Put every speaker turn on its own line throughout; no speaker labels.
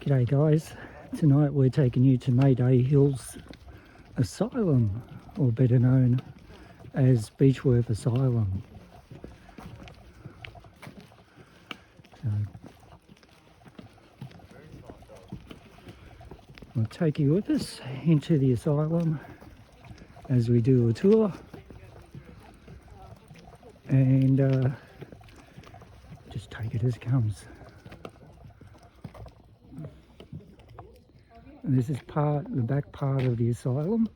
G'day guys, tonight we're taking you to Mayday Hills Asylum, or better known as Beechworth Asylum. So, we'll take you with us into the asylum as we do a tour, and just take it as it comes. And this is the back part of the asylum.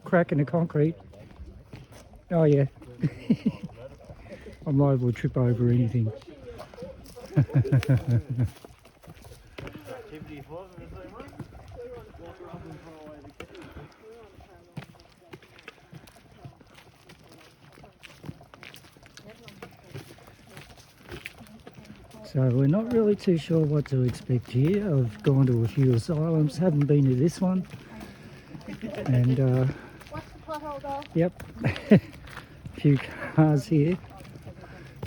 Crack in the concrete. Oh yeah. I'm liable to trip over anything. So we're not really too sure what to expect here. I've gone to a few asylums, haven't been to this one. And
What's the pothole though?
yep, a few cars here.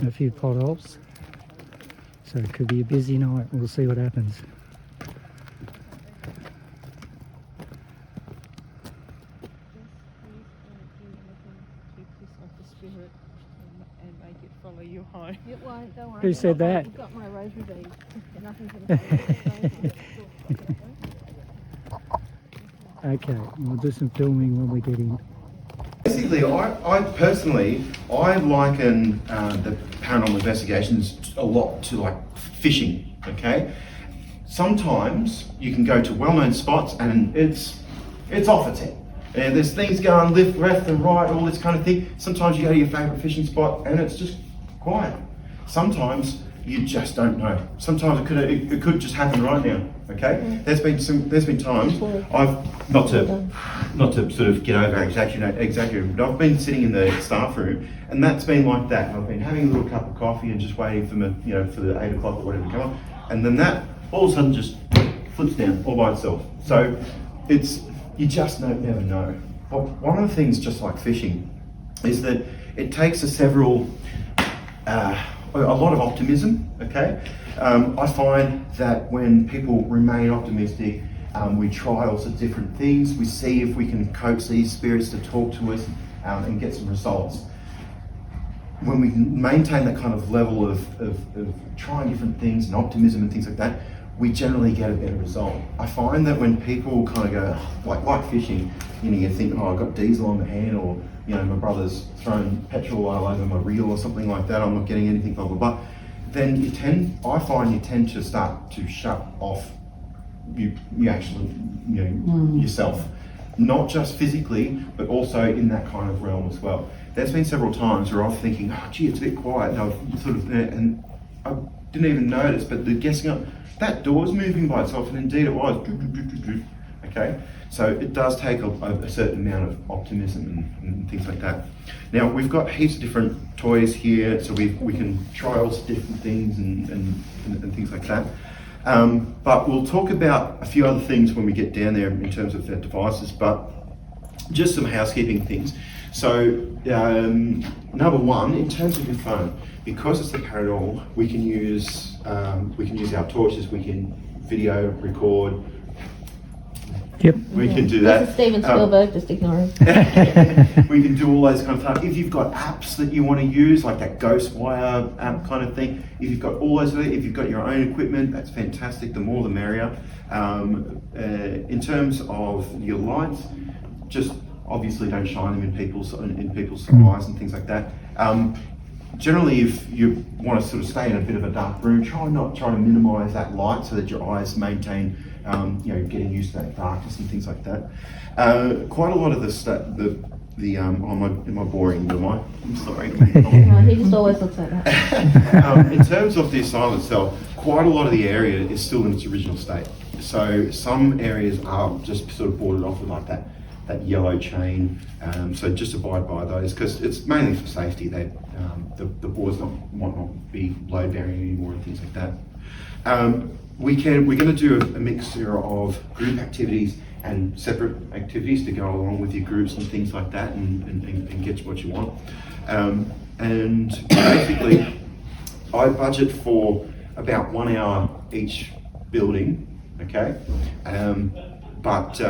A few potholes, so it could be a busy night. We'll see what happens.
Keep this of the spirit and make it follow you home.
It won't, don't worry.
Who said that?
I've got my rosary beads. Nothing's going to
Okay, we'll do some filming when we get in.
Basically, I personally liken the paranormal investigations a lot to like fishing, okay? Sometimes you can go to well-known spots and it's off a 10. And there's things going left and right, all this kind of thing. Sometimes you go to your favourite fishing spot and it's just quiet. Sometimes you just don't know. Sometimes it could just happen right now, okay? There's been times I've not to sort of get over exaggerating, but I've been sitting in the staff room and that's been like that. I've been having a little cup of coffee and just waiting for for the 8 o'clock or whatever to come on, and then that all of a sudden just flips down all by itself. So you just never know. But one of the things, just like fishing, is that it takes a lot of optimism, okay? I find that when people remain optimistic, we try lots of different things. We see if we can coax these spirits to talk to us and get some results. When we can maintain that kind of level of trying different things and optimism and things like that, we generally get a better result. I find that when people kind of go, like fishing, you think, oh, I've got diesel on the hand, or my brother's throwing petrol all over my reel or something like that, I'm not getting anything, blah, blah, blah. Then I find you tend to start to shut off you actually, yourself, not just physically, but also in that kind of realm as well. There's been several times where I'm thinking, oh, gee, it's a bit quiet, and I've sort of, and I didn't even notice, but the guessing up, that door's moving by itself, and indeed it was. Okay, so it does take a certain amount of optimism and things like that. Now we've got heaps of different toys here, so we can try all sorts of different things and things like that. But we'll talk about a few other things when we get down there in terms of the devices, but just some housekeeping things. So number one, in terms of your phone, because it's the paranormal, we can use our torches, we can video record.
Yep.
We can do that.
This is Steven Spielberg, just ignore him.
We can do all those kind of stuff. If you've got apps that you want to use, like that Ghostwire app kind of thing, if you've got all those, if you've got your own equipment, that's fantastic. The more the merrier. In terms of your lights, just obviously don't shine them in people's eyes and things like that. Generally, if you want to sort of stay in a bit of a dark room, try to minimise that light so that your eyes maintain, getting used to that darkness and things like that. Quite a lot of am I boring? Am I? I'm sorry.
No, he just always looks like that.
In terms of the asylum itself, quite a lot of the area is still in its original state. So some areas are just sort of boarded off with like that that yellow chain. So just abide by those, because it's mainly for safety. That the boards might not be load bearing anymore and things like that. We're going to do a mixture of group activities and separate activities to go along with your groups and things like that, and get what you want. And basically, I budget for about 1 hour each building, okay? But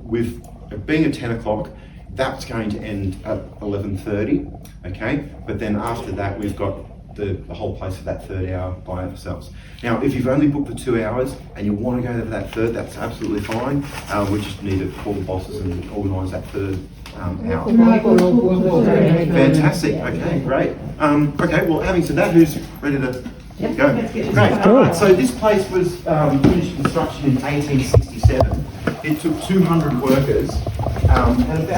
with being at 10 o'clock, that's going to end at 11:30, okay? But then after that, we've got the whole place for that third hour by ourselves. Now, if you've only booked the 2 hours and you want to go there for that third, that's absolutely fine. We just need to call the bosses and organise that third hour. Fantastic. Okay, great. Okay, well, having said that, who's ready to go? Great. So this place was finished construction in 1867. It took 200 workers and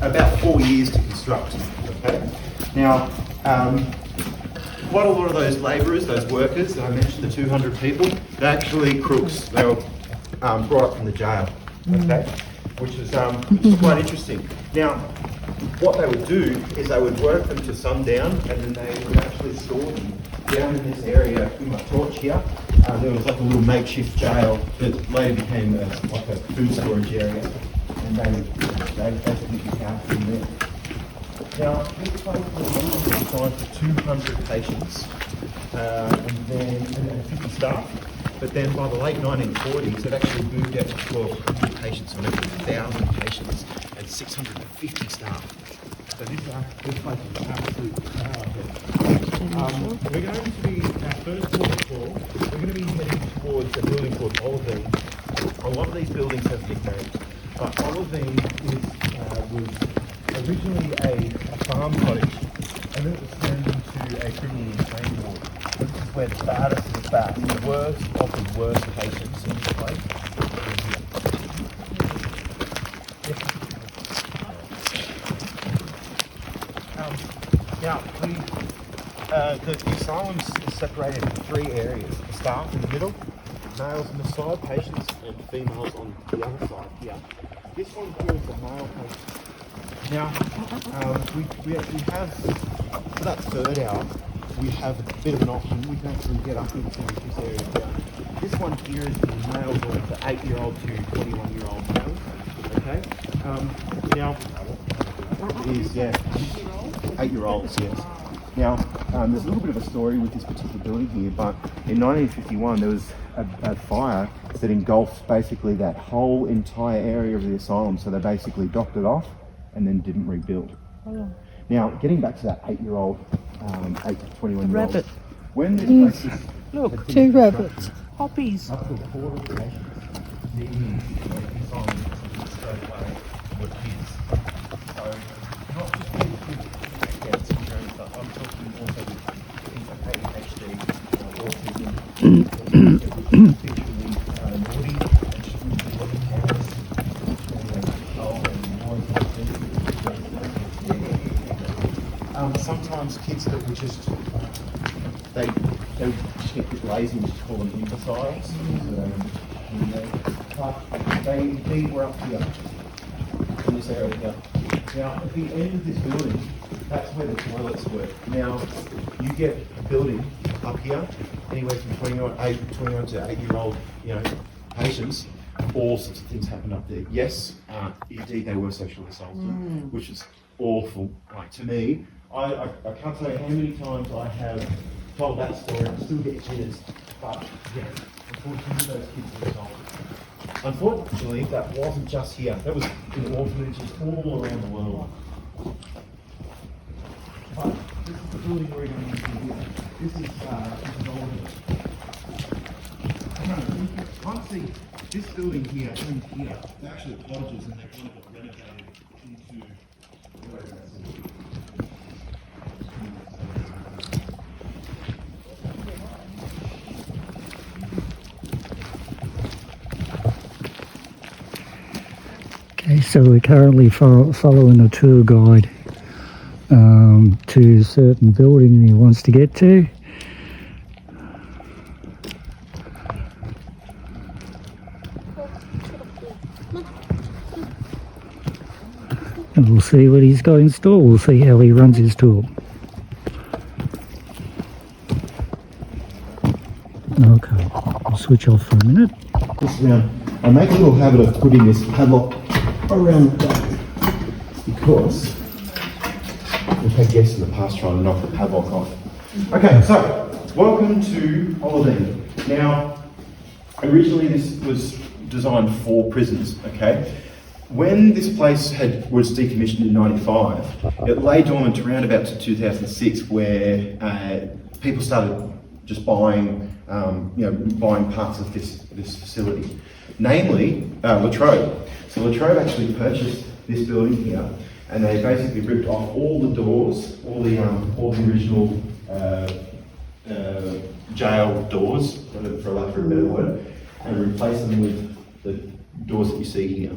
about 4 years to construct. Okay. Now, quite a lot of those labourers, those workers that I mentioned, the 200 people, they're actually crooks. They were brought up from the jail, okay, which is quite interesting. Now, what they would do is they would work them to sundown, and then they would actually store them down in this area with my torch here. There was like a little makeshift jail that later became like a food storage area, and they basically be housed in there. Now, this place was designed for 200 patients and 50 staff, but then by the late 1940s, it actually moved out to 1,200 patients, so 1,000 patients and 650 staff. So this place is absolutely powerful. We're going to be, our first port of call, we're going to be heading towards a building called Olivine. A lot of these buildings have nicknames, but Olivine was originally a farm cottage, and then it was turned into a criminally insane ward. This is where the baddest of the bad, the worst of the worst patients in this place are here. Now, the asylum is separated into 3 areas. The staff in the middle, males on the side, patients, and females on the other side here. This one here is the male patient. Now, we actually have, for that third hour, we have a bit of an option. We can actually get up into this area here. This one here is the males, or the 8-year-old to 21-year-old males. Okay? Now, it is, yeah, 8-year-olds, yes. Now, there's a little bit of a story with this particular building here, but in 1951 there was a fire that engulfed basically that whole entire area of the asylum, so they basically docked it off and then didn't rebuild. Oh. Now, getting back to that 8-year-old, 8 to 21-year-old.
Rabbit.
When this place
Look, 2 rabbits. Hoppies.
up to 4 of the patients, the asylum straight away were kids. So, not just kids with syndrome, but I'm talking also with things like ADHD, autism, sexually naughty, and shouldn't be what parents. Sometimes kids that were just they just get a bit lazy and just call them imbeciles. But they indeed were up here in this area here. Now at the end of this building, that's where the toilets were. Now you get a building up here, anywhere from 21 to 8-year-old, patients. All sorts of things happen up there. Yes, indeed they were sexually assaulted, which is awful. Like to me, I can't tell you how many times I have told that story and still get tears. But yeah, unfortunately those kids were assaulted. Unfortunately, that wasn't just here. That was in orphanages all around the world. But this is the building we're going into here. This is older. Honestly, this building here and here, they're actually cottages and they're kind of renovated into
Okay, so we're currently following a tour guide to a certain building he wants to get to. And we'll see what he's got in store. We'll see how he runs his tour. Okay, I'll switch off for a minute.
This round, I make a little habit of putting this padlock around the back because we've had guests in the past trying to knock the padlock off. Okay, so welcome to Holiday. Now, originally this was designed for prisons, okay? When this place was decommissioned in '95, it lay dormant around about to 2006, where people started just buying, buying parts of this facility, namely Latrobe. So Latrobe actually purchased this building here, and they basically ripped off all the doors, all the original jail doors, for lack of a better word, and replaced them with the doors that you see here.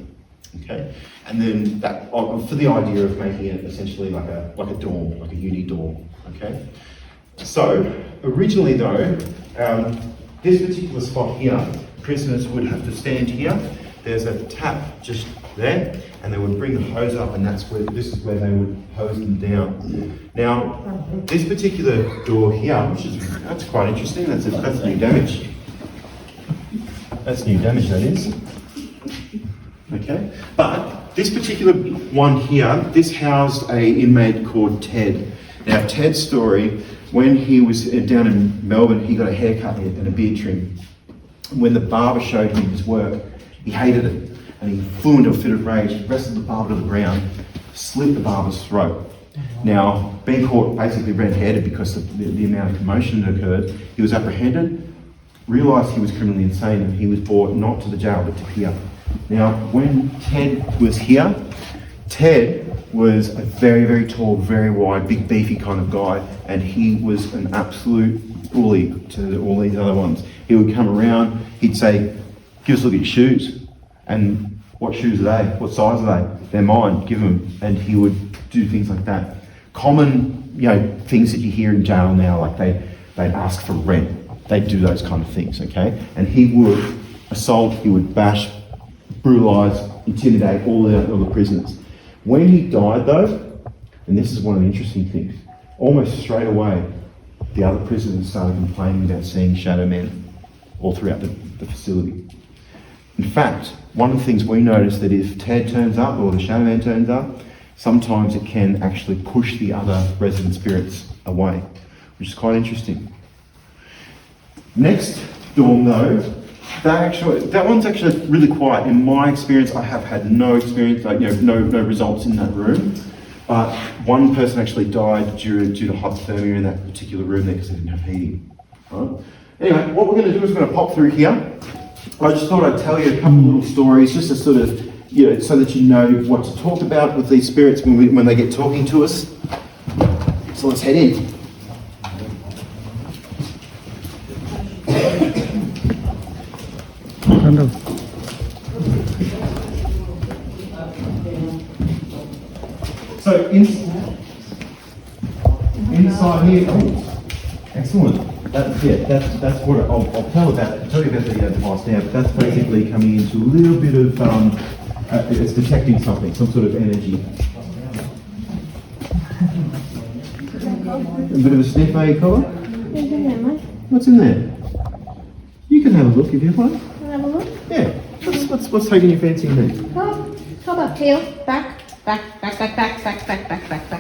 Okay, and then that for the idea of making it essentially like a dorm, like a uni dorm. Okay, so originally though, this particular spot here, prisoners would have to stand here. There's a tap just there, and they would bring the hose up, and this is where they would hose them down. Now, this particular door here, that's quite interesting. That's new damage. That's new damage, that is. Okay, but this particular one here, this housed a inmate called Ted. Now Ted's story, when he was down in Melbourne, he got a haircut and a beard trim. When the barber showed him his work, he hated it, and he flew into a fit of rage, wrestled the barber to the ground, slit the barber's throat. Now, being caught basically red-handed because of the amount of commotion that occurred, he was apprehended, realised he was criminally insane, and he was brought not to the jail but to here. Now, when Ted was here, Ted was a very, very tall, very wide, big, beefy kind of guy, and he was an absolute bully to all these other ones. He would come around, he'd say, "Give us a look at your shoes." And what shoes are they? What size are they? They're mine, give them. And he would do things like that. Common, things that you hear in jail now, like they'd ask for rent. They'd do those kind of things, okay? And he would assault, he would bash, brutalise, intimidate all the prisoners. When he died though, and this is one of the interesting things, almost straight away, the other prisoners started complaining about seeing shadow men all throughout the facility. In fact, one of the things we noticed that if Ted turns up or the shadow man turns up, sometimes it can actually push the other resident spirits away, which is quite interesting. Next dorm though, that one's actually really quiet. In my experience, I have had no experience, no results in that room. But one person actually died due to hypothermia in that particular room there because they didn't have heating. Right? Anyway, what we're going to do is we're going to pop through here. I just thought I'd tell you a couple little stories just to sort of, so that you know what to talk about with these spirits when they get talking to us. So let's head in. So inside here, excellent. That's what I'll tell you about the device now. But that's basically coming into a little bit of it's detecting something, some sort of energy. A bit of a sniff, are you, Colin?
What's in there, mate?
What's in there? You can have a look if you like.
Can I have a look?
Yeah. What's taking your fancy in there?
Hold up, heel, back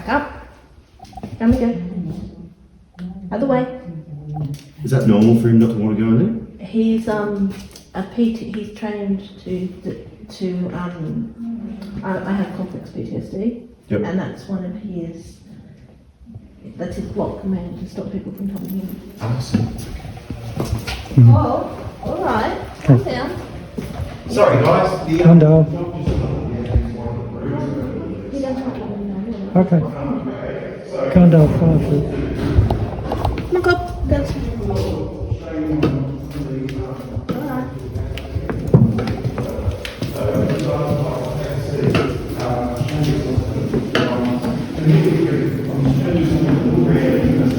up. Down we go. Other way.
Is that normal for him not to want to go in there?
He's a PT. He's trained to I have complex PTSD,
Yep.
and that's one of his. That's his block command to stop people from coming in.
I see.
Oh, all right. Calm down.
Sorry, guys.
Calm down.
He doesn't want to come in.
Okay. Calm down, 5 foot.
Look up. That's.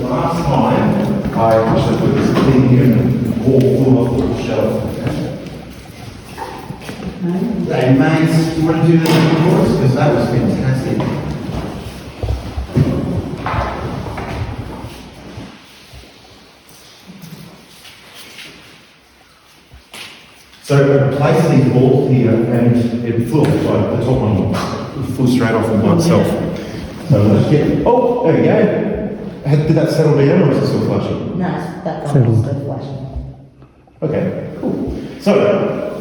Last time, I actually put this thing here and wall full of little shells. Hey, mates, you want to do this for us? Because that was fantastic. So I placed these balls here and it flew off, like the top one flew straight off all by itself. So let's get, oh, there we go. Did that settle down or is it still flashing?
No, that's
Settled.
still flashing.
Okay, cool. So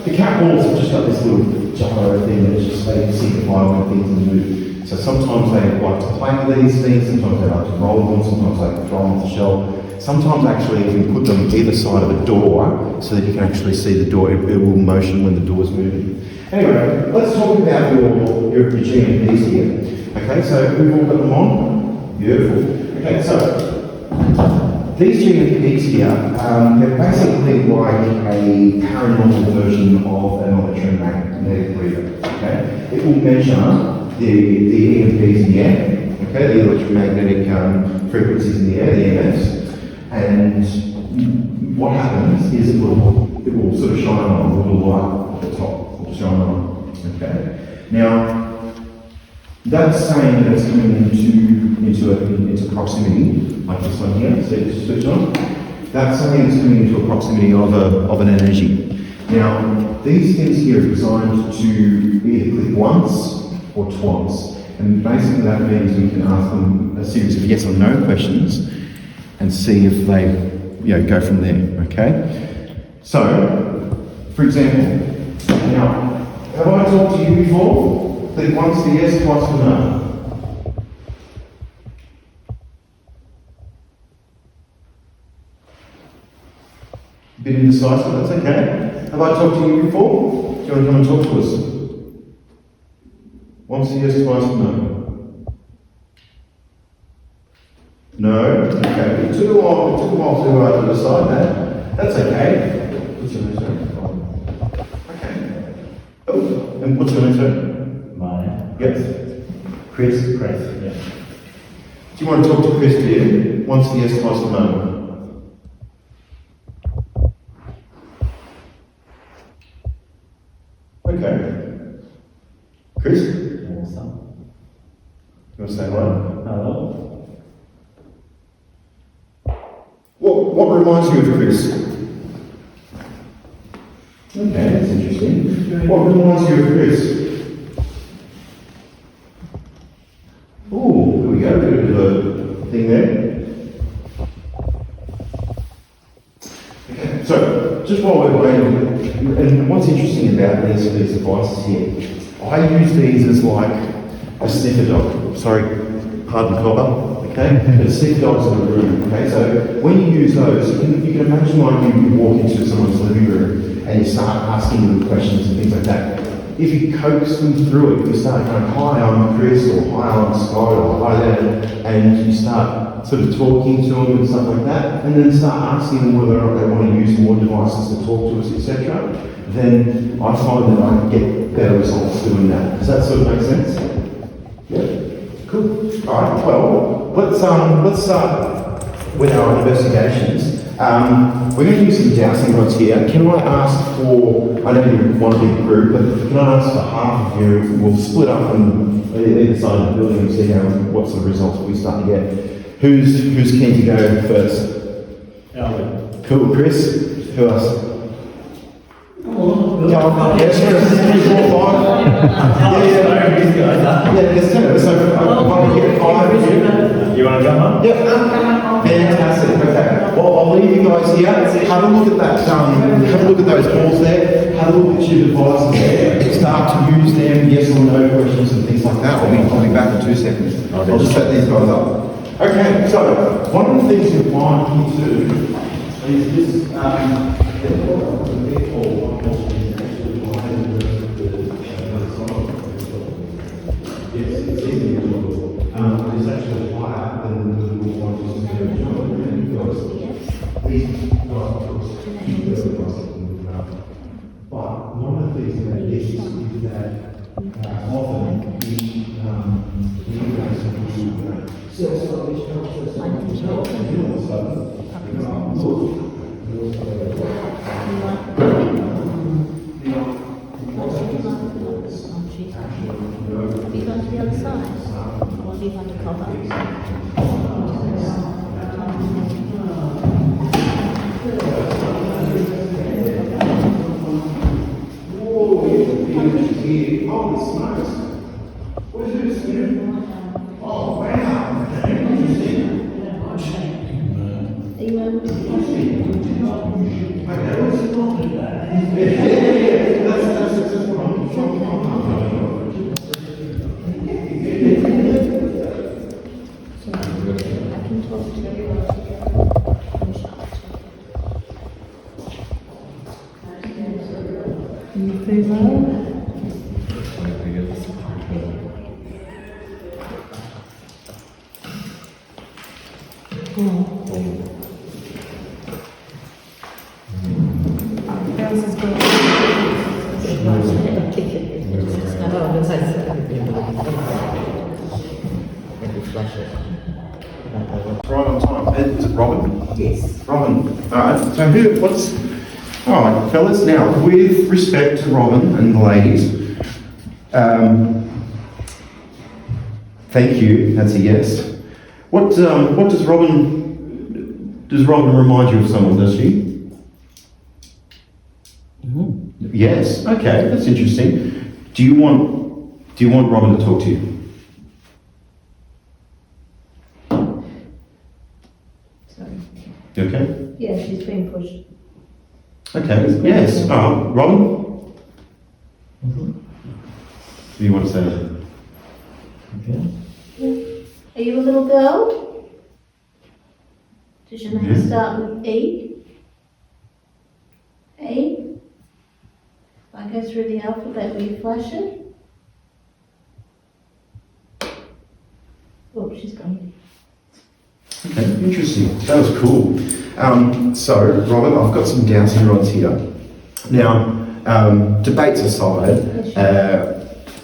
the cat balls have just got this little gyro thing that is just they signify when things move. So sometimes they like to play with these things, sometimes they like to roll them, sometimes they like to throw them off the shelf. Sometimes actually you can put them either side of a door so that you can actually see the door. It will motion when the door's moving. Anyway, let's talk about your GMPs here. Okay, so we've all got them on. Beautiful. Okay, so these GMPs here, they're basically like a paranormal version of an electromagnetic reader. Okay, it will measure the EMPs in the air. Okay, the electromagnetic frequencies in the air, the EMFs. And what happens is it will sort of shine on a little light at the top, will shine on. Okay. Now that's saying that it's coming into proximity, like this one here. So just switch on. That's saying it's coming into a proximity of an energy. Now these things here are designed to either click once or twice, and basically that means we can ask them a series of yes or no questions and see if they, go from there, okay? So, for example, now, have I talked to you before? Click once for yes, twice for no. Bit indecisive, that's okay. Have I talked to you before? Do you want to come and talk to us? Once for yes, twice for no. No? Okay. It took a while to decide that. That's okay. What's your name, sir? Okay. Oh, and what's your name, sir?
Mine.
Yes.
Chris, yeah.
Do you want to talk to Chris here? Once for yes, twice for no. Okay. Chris? You
What's up?
want to say hello?
Hello?
What reminds you of Chris? Okay, that's interesting. What reminds you of Chris? Oh, here we go, bit of a thing there. Okay, so just while we're waiting, and what's interesting about these devices here, I use these as like a sniffer dog. Sorry, pardon cobber. Okay, but sniffer dogs in the room. Okay, so when you use those, you can imagine like you walk into someone's living room and you start asking them questions and things like that. If you coax them through it, you start going, "Hi, I'm Chris," or "Hi, I'm Scott," or "Hi there," and you start sort of talking to them and stuff like that, and then start asking them whether or not they want to use more devices to talk to us, etc. Then I find that I can get better results doing that. Does that sort of make sense? Yeah. Cool. All right. Well, let's start with our investigations. We're going to use some dowsing rods here. Can I ask for? I know you want a big group, but can I ask for half of you? We'll split up on either side of the building and see what sort of results we start to get. Who's keen to go first?
Alan.
Cool. Chris. Who else? Yes, sir. 3, 4, 5. Yeah, there's 10 of us. So I want to get 5 of you.
You want to come up?
Yep. Fantastic. Okay. Well, I'll leave you guys here. Have a look at that. Have a look at those balls there. Have a look at your devices there. Start to use them. Yes or no questions and things like that. I'll be back in 2 seconds. I'll just set these guys up. Okay. So one of the things you'll find here too is this. It's actually higher than the little ones because these but one of the things that is that often
Hold on.
Right on time. Is it Robin?
Yes.
Robin. Alright, so alright, fellas, now, with respect to Robin and the ladies, thank you, that's a yes. What does Robin remind you of someone, does she? Yes, okay, that's interesting. Do you want Robin to talk to you?
Sorry.
You okay?
Yeah, she's being pushed.
Okay, yes. Robin? What do you want to say?
Are you a little girl? Does your name
Yeah.
start with E? E? If I go through the alphabet, will you flash it? Oh, she's gone.
Okay, interesting. That was cool. So, Robin, I've got some dowsing rods here. Now, debates aside,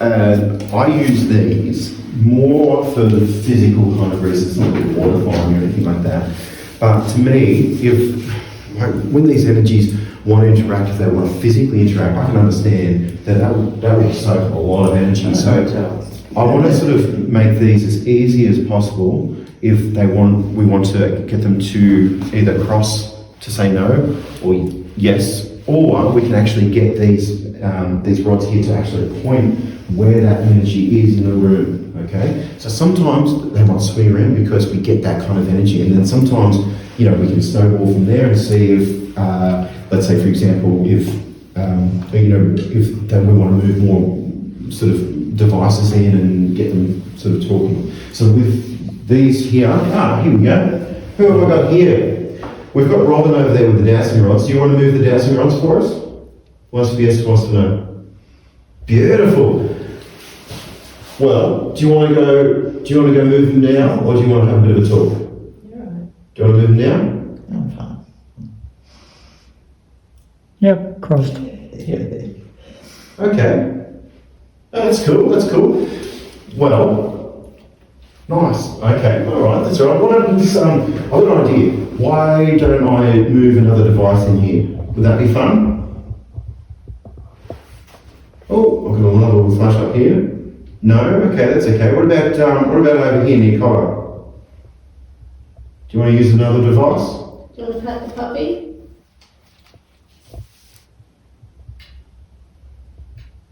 I use these more for the physical kind of reasons, not like water finding or anything like that. But to me, when these energies want to interact, if they want to physically interact, I can understand that would soak a lot of energy. So I want to sort of make these as easy as possible. If we want to get them to either cross to say no or yes, or we can actually get these rods here to actually point where that energy is in the room. Okay, so sometimes they might swing around because we get that kind of energy, and then sometimes we can snowball from there and see if, let's say for example, if if we want to move more sort of devices in and get them sort of talking. So with these here, here we go. Who have I got here? We've got Robin over there with the dowsing rods. Do you want to move the dowsing rods for us? Wants to be yes, wants to know. Beautiful. Well, do you want to go move them now, or do you want to have a bit of a talk?
You're right.
Do you want to move them now?
I'm fine.
Yep, crossed.
Okay. Oh, that's cool, that's cool. Well, nice. Okay, alright, that's alright. What happens, I've got an idea. Why don't I move another device in here? Would that be fun? Oh, I've got another little flash up here. No? Okay, that's okay. What about over here near Kyle? Do you want to use another device?
Do you want to pat the puppy?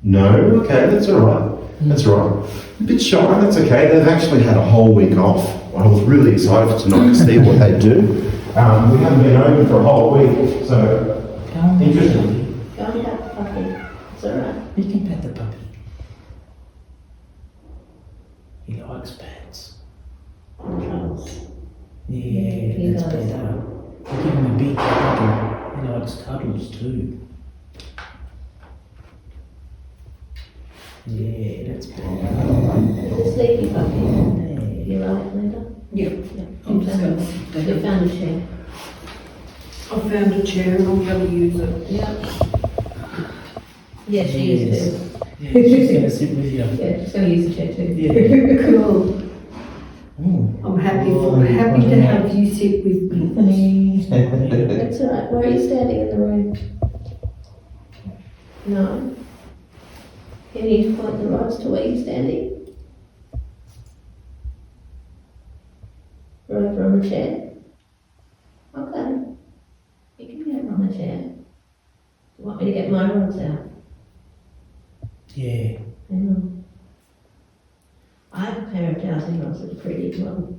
No? Okay, that's alright. That's alright. A bit shy, that's okay. They've actually had a whole week off. I was really excited for tonight to see what they do. We haven't been open for a whole week, so interesting.
Go and pat the puppy. It's alright.
You can pet the puppy. He likes pets. Yeah, that's
does.
better. Give him a big cuddle. He likes cuddles too. Yeah, that's better.
It's a sleepy puppy. You like Linda?
Yeah.
You found a chair.
I found a chair and I'm going to use it.
Yeah. Yeah, she used it.
Yeah, she's going to sit with you.
Yeah, she's going to use the chair too.
Yeah.
Cool.
Oh.
I'm happy to have you sit with me.
That's alright. Where are you standing in the room? No. You need to point the rods to where you're standing. over on the chair? Okay. You can get over on the chair. Do you want me to get my rods out?
Yeah.
Hang on. I have a pair of dowsing rods that are pretty as well.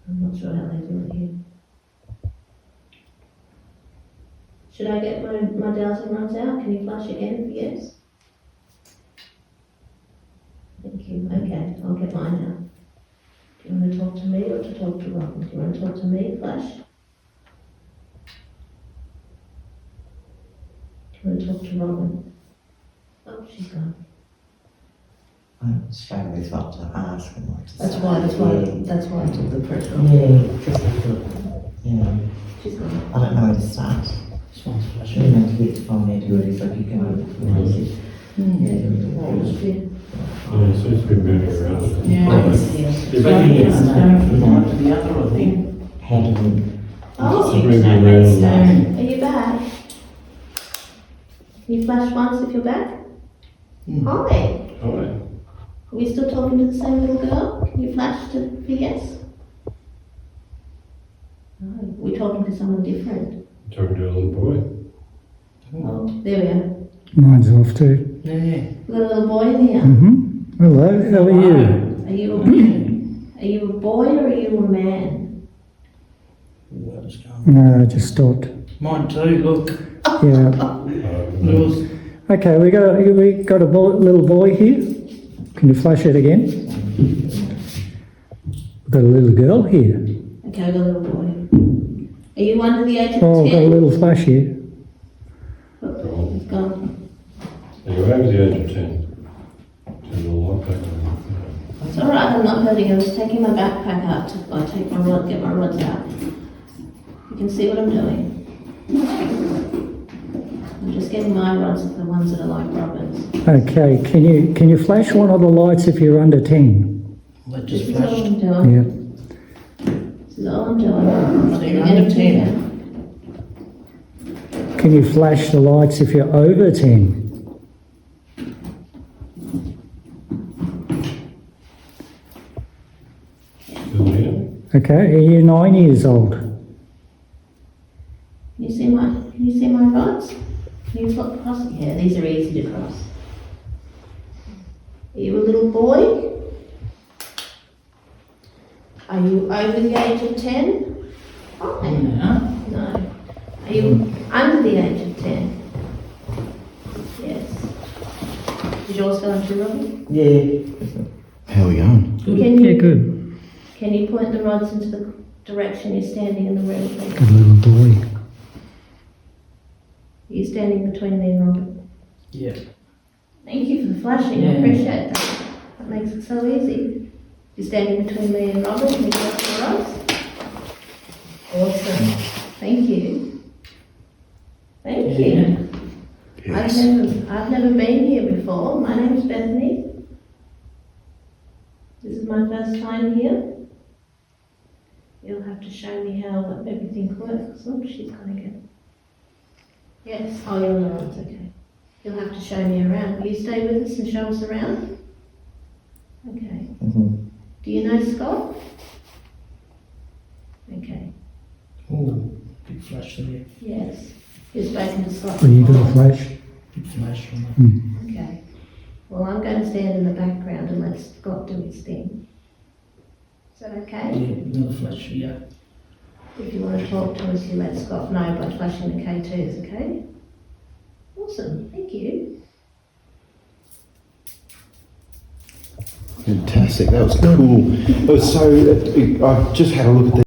I'm not sure how they do it here. Should I get my dowsing rods out? Can you flush again? Yes. Thank you. Okay, I'll get mine out. Do you want to talk to me or to talk to Robin? Do you want to talk to me, Flash? Do you want to talk to Robin? Oh, she's gone.
I'm struggling with what to ask and what to
That's
say.
why I took the pressure off.
Yeah, just a little, yeah.
She's gone.
I don't know where to start.
This one's
You
flashing.
know, to get to find out who it is, like you go over to it.
Yeah, it seems to be moving around.
Yeah. It's making it stand from one to the other, I think.
Handling.
Oh,
It's moving around.
are you back? Can you flash once if you're back? Hi.
Oh,
Are we still talking to the same little girl? Can you flash for yes? No, we're talking to someone different.
talking to a little boy.
Oh, there we are.
Mine's off too.
Yeah.
We've got a little boy in here.
Hello, how are you?
Are you a boy or are you a man?
What is going
No, I just stopped.
Mine too, look.
Yeah.
Yours.
Okay, we got a little boy here. Can you flash it again? We've got a little girl here.
Okay, we've got a little boy. Are you under the age of
Oh, I've got a
10?
little flash here.
Oh, it's gone.
Are you over the age of 10? Turn the light back on.
It's alright, I'm not hurting. I was taking my backpack out to take my rod, get my rods out. You can see what I'm doing. I'm just getting my rods, the ones that are like Robin's.
Okay, can you flash one of the lights if you're under 10?
That
This
just
is all
flashed.
I'm doing.
Yeah.
This is all I'm doing.
So you're under 10.
Can you flash the lights if you're over 10?
Still here?
Okay, are you 9 years old?
Can you see my rods? Can you flip across? Yeah, these are easy to cross. Are you a little boy? Are you over the age of 10? Hi.
Yeah.
No. Are you under the age of 10? Yes. Is yours going to Robin?
Yeah.
How are we going?
Can
Yeah,
you,
good.
can you point the rods into the direction you're standing in the room, please?
Good little boy.
You're standing between me and Robin.
Yeah.
Thank you for the flashing, I
Yeah.
appreciate that. That makes it so easy. You're standing between me and Robin, can you go to the rods? Awesome. Thank you. Thank you. I've never been here before. My name's Bethany. This is my first time here. You'll have to show me how everything works. Oh, she's gonna get. Yes, oh, you're on the rods, okay. You'll have to show me around. Will you stay with us and show us around? Okay. Do you know Scott? Okay.
Oh, big flash there.
Yes. You've spoken to Scott.
Well, you got a
before?
flash?
Big flash on that.
Okay. Well, I'm going to stand in the background and let Scott do his thing. Is that okay?
Yeah, another flash, yeah.
If you want to talk to us, you let Scott know by flashing the K2s, okay? Awesome, thank you.
Fantastic, that was cool. It was so, I just had a look at the